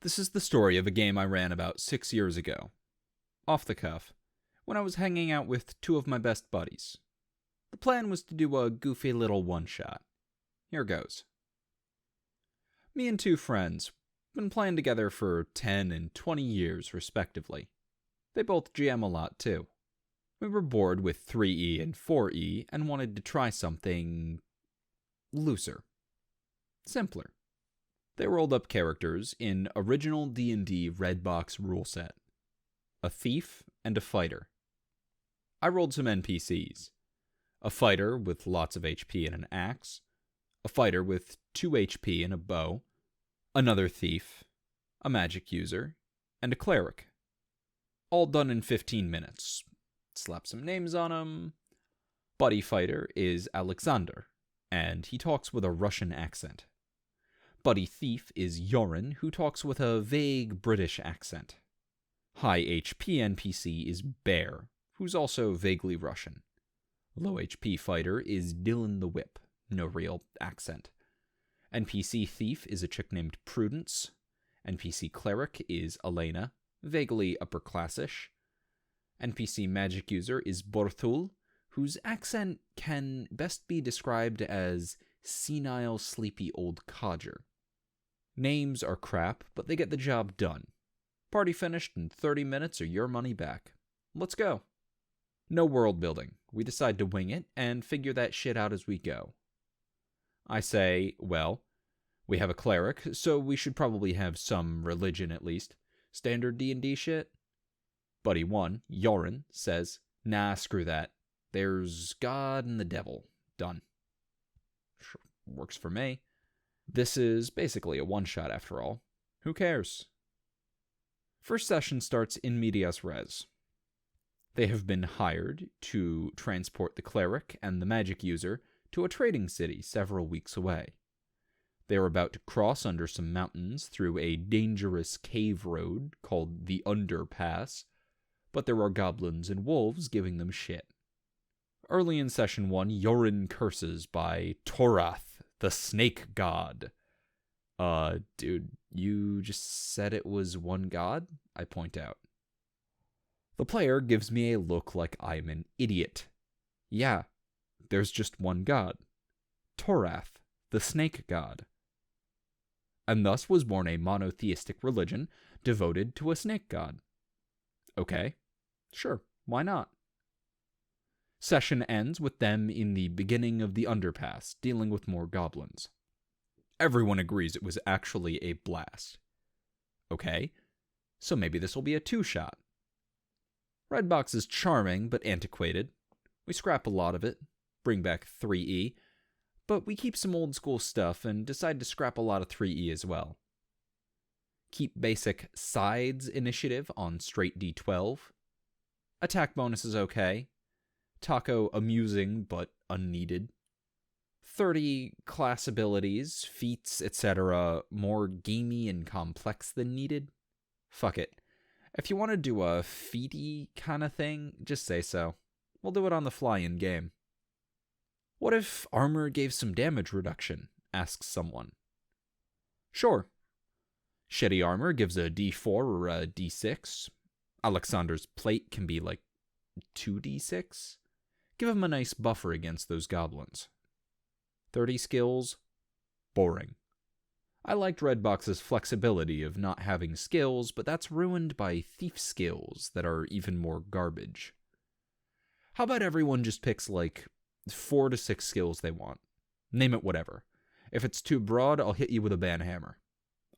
This is the story of a game I ran about 6 years ago, off the cuff, when I was hanging out with two of my best buddies. The plan was to do a goofy little one-shot. Here goes. Me and two friends, been playing together for 10 and 20 years respectively. They both GM a lot too. We were bored with 3E and 4E and wanted to try something looser, simpler. They rolled up characters in original D&D Redbox rule set. A thief and a fighter. I rolled some NPCs. A fighter with lots of HP and an axe. A fighter with 2 HP and a bow. Another thief. A magic user. And a cleric. All done in 15 minutes. Slap some names on them. Buddy fighter is Alexander, and he talks with a Russian accent. Buddy thief is Yorin, who talks with a vague British accent. High HP NPC is Bear, who's also vaguely Russian. Low HP fighter is Dylan the Whip, no real accent. NPC thief is a chick named Prudence. NPC cleric is Elena, vaguely upper-classish. NPC magic user is Borthul, whose accent can best be described as senile, sleepy old codger. Names are crap, but they get the job done. Party finished in 30 minutes or your money back. Let's go. No world building. We decide to wing it and figure that shit out as we go. I say, well, we have a cleric, so we should probably have some religion at least. Standard D&D shit? Buddy 1, Yorin, says, nah, screw that. There's God and the devil. Done. Sure, works for me. This is basically a one-shot after all. Who cares? First session starts in medias res. They have been hired to transport the cleric and the magic user to a trading city several weeks away. They are about to cross under some mountains through a dangerous cave road called the Underpass, but there are goblins and wolves giving them shit. Early in session 1, Yorin curses by Torath, the snake god. Dude, you just said it was one god? I point out. The player gives me a look like I'm an idiot. Yeah, there's just one god. Torath, the snake god. And thus was born a monotheistic religion devoted to a snake god. Okay, sure, why not? Session ends with them in the beginning of the underpass, dealing with more goblins. Everyone agrees it was actually a blast. Okay, so maybe this will be a two-shot. Redbox is charming, but antiquated. We scrap a lot of it, bring back 3E, but we keep some old school stuff and decide to scrap a lot of 3E as well. Keep basic sides initiative on straight D12. Attack bonus is okay. Taco amusing but unneeded. 30 class abilities, feats, etc. more gamey and complex than needed. Fuck it. If you want to do a featy kind of thing, just say so. We'll do it on the fly in game. What if armor gave some damage reduction? Asks someone. Sure. Shitty armor gives a D4 or a D6. Alexander's plate can be like 2D6. Give him a nice buffer against those goblins. 30 skills? Boring. I liked Redbox's flexibility of not having skills, but that's ruined by thief skills that are even more garbage. How about everyone just picks like 4 to 6 skills they want? Name it whatever. If it's too broad, I'll hit you with a banhammer.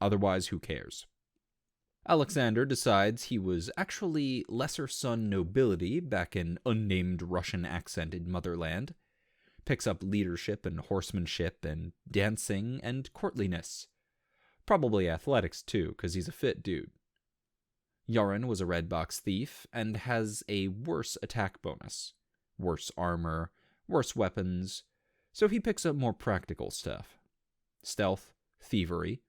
Otherwise, who cares? Alexander decides he was actually lesser son nobility back in unnamed Russian-accented motherland, picks up leadership and horsemanship and dancing and courtliness. Probably athletics too, because he's a fit dude. Yorin was a Redbox thief and has a worse attack bonus, worse armor, worse weapons, so he picks up more practical stuff. Stealth, thievery,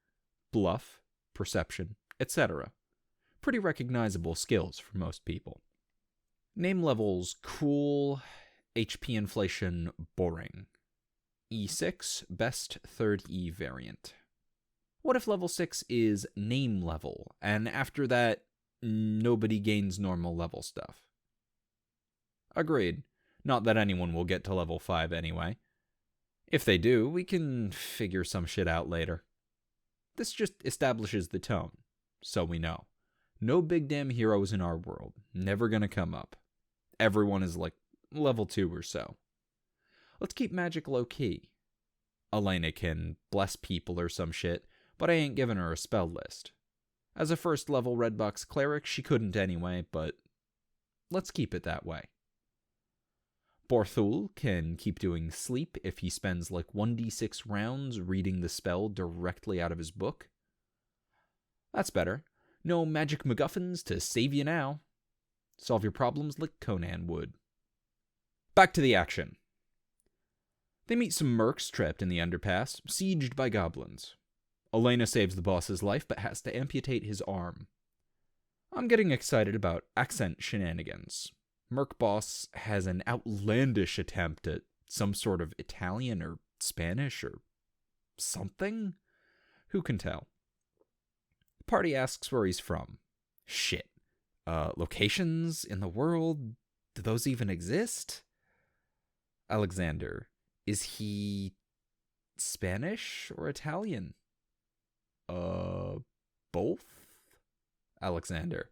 bluff, perception, etc. Pretty recognizable skills for most people. Name levels cool, HP inflation boring. E6, best 3rd E variant. What if level 6 is name level, and after that, nobody gains normal level stuff? Agreed. Not that anyone will get to level 5 anyway. If they do, we can figure some shit out later. This just establishes the tone, so we know. No big damn heroes in our world. Never gonna come up. Everyone is like level 2 or so. Let's keep magic low-key. Elena can bless people or some shit, but I ain't giving her a spell list. As a first level Redbox cleric, she couldn't anyway, but let's keep it that way. Borthul can keep doing sleep if he spends like 1d6 rounds reading the spell directly out of his book. That's better. No magic MacGuffins to save you now. Solve your problems like Conan would. Back to the action. They meet some mercs trapped in the underpass, sieged by goblins. Elena saves the boss's life, but has to amputate his arm. I'm getting excited about accent shenanigans. Merc boss has an outlandish attempt at some sort of Italian or Spanish or something? Who can tell? The party asks where he's from. Shit. Locations in the world? Do those even exist? Alexander. Is he Spanish or Italian? Both? Alexander.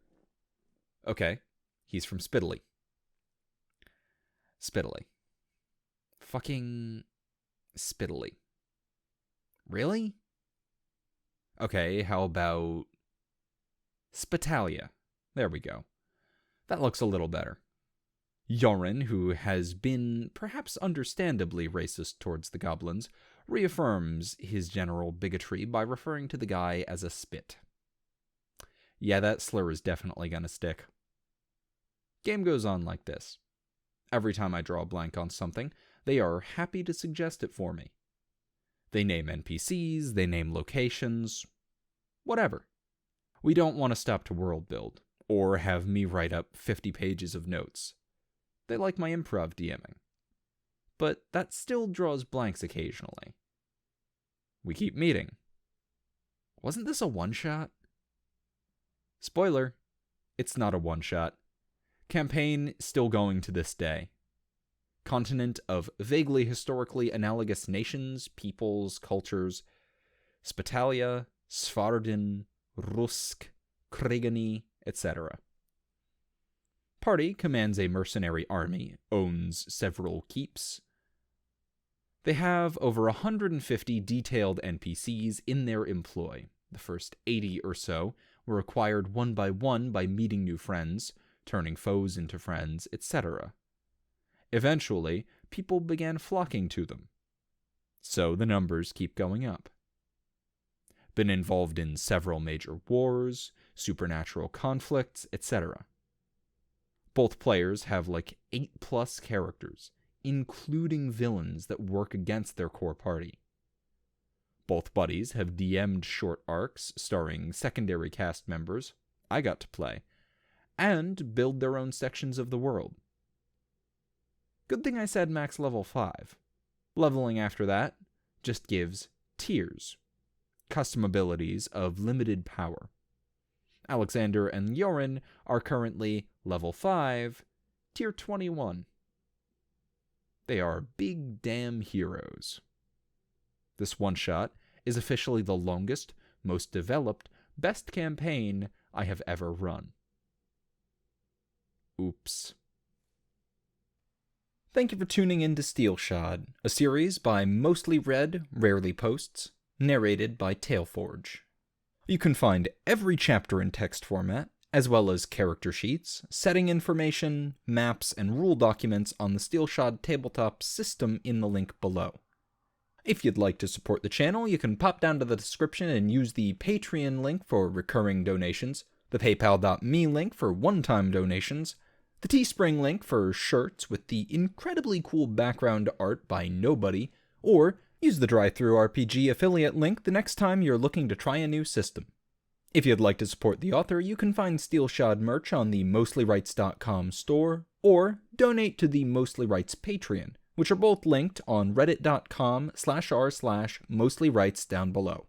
Okay, he's from Spitaley. Spitaley. Fucking Spitaley. Really? Okay, how about Spitalia? There we go. That looks a little better. Yorin, who has been perhaps understandably racist towards the goblins, reaffirms his general bigotry by referring to the guy as a spit. Yeah, that slur is definitely gonna stick. Game goes on like this. Every time I draw a blank on something, they are happy to suggest it for me. They name NPCs, they name locations, whatever. We don't want to stop to world build, or have me write up 50 pages of notes. They like my improv DMing. But that still draws blanks occasionally. We keep meeting. Wasn't this a one-shot? Spoiler, it's not a one-shot. Campaign still going to this day. Continent of vaguely historically analogous nations, peoples, cultures. Spitalia, Svardin, Rusk, Kregani, etc. Party commands a mercenary army, owns several keeps. They have over 150 detailed NPCs in their employ. The first 80 or so were acquired one by meeting new friends, turning foes into friends, etc. Eventually, people began flocking to them. So the numbers keep going up. Been involved in several major wars, supernatural conflicts, etc. Both players have like 8+ characters, including villains that work against their core party. Both buddies have DM'd short arcs starring secondary cast members, I got to play, and build their own sections of the world. Good thing I said max level 5. Leveling after that just gives tiers, custom abilities of limited power. Alexander and Yorin are currently level 5, tier 21. They are big damn heroes. This one-shot is officially the longest, most developed, best campaign I have ever run. Oops. Thank you for tuning in to Steelshod, a series by Mostly Read, Rarely Posts, narrated by Tailforge. You can find every chapter in text format, as well as character sheets, setting information, maps, and rule documents on the Steelshod tabletop system in the link below. If you'd like to support the channel, you can pop down to the description and use the Patreon link for recurring donations, the paypal.me link for one-time donations, the Teespring link for shirts with the incredibly cool background art by Nobody, or use the DriveThruRPG affiliate link the next time you're looking to try a new system. If you'd like to support the author, you can find Steelshod merch on the MostlyWrites.com store, or donate to the Mostly Writes Patreon, which are both linked on reddit.com/r/mostlyrights down below.